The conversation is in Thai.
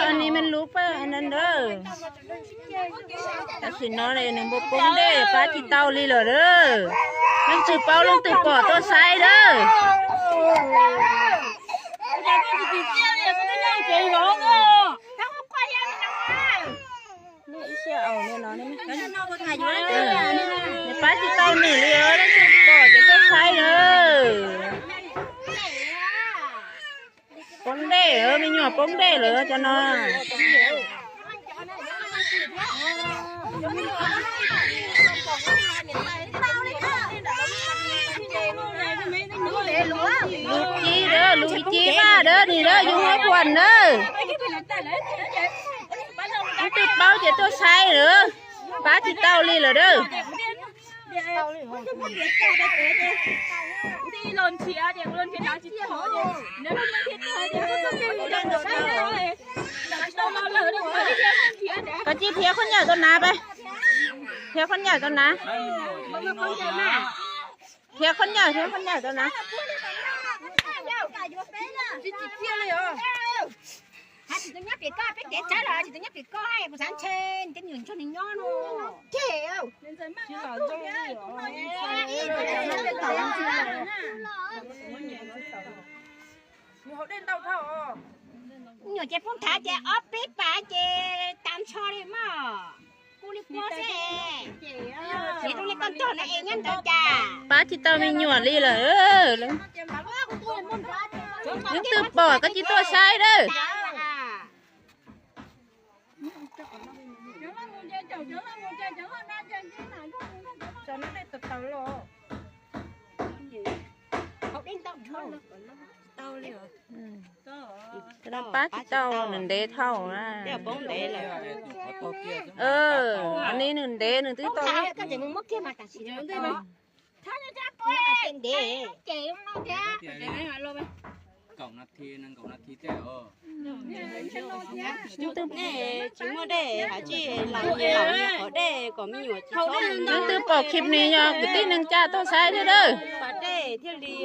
อันนี้มันรู้ป่ะอันนั้นเด้อแต่สิน้อยเลยหนึ่งบุปุ้งเด้ป้าที่เต้าลีเหรอเด้อลงตือเป้าลงตือปอตัวไซเด้อนี่อีเชี่ยเอาเนี่ยน้อยนี่ไหมป้าที่เต้าหนึ่งเลยลงตือปอตัวไซเด้อปงเด้ไม่หยอปงเด้เหรอจะนอนลูกจีเด้อลูกจีมาเด้อนี่เด้ออยู่หัวขวัญเด้อติดเป้าเจ้าตัวไซเหรอป้าที่เต้าลีเหรอเด้อก็จีเทียคนใหญ่ต้นนาไปเทียคนใหญ่ต้นนาเทียคนใหญ่ต้นนาchỉ tôi nhắc việc coi biết để trái lại chỉ tôi nhắc việc coi một sáng trên cái nhường cho mình nho luôn chèo nhiều trẻ phong thả trẻ ốp biết bà trẻ tam cho đi mà cô đi qua xe chị tôi lấy con trò này em nhắn tới chaป้าที่เต้ามีหนวดลีเหรอนึกตืบปอก็จีตัวไซเด้อเราป้าที่เต้าหนึ่งเดเท่านะอันนี้หนึ่งเดหนึ่งตื้อตัวนี้ก็จะมึงmất cái mặt cả chị nó đây mà thay cho cha cô em để chị nó cha cổng nát thi nâng cổng nát thi thế nhưng từ nè chúng nó để hả chị làm ở đây có mình nhồi nhưng từ bỏ kịp này nhờ cái tin nâng cha tôi sai thế đó để thiên lý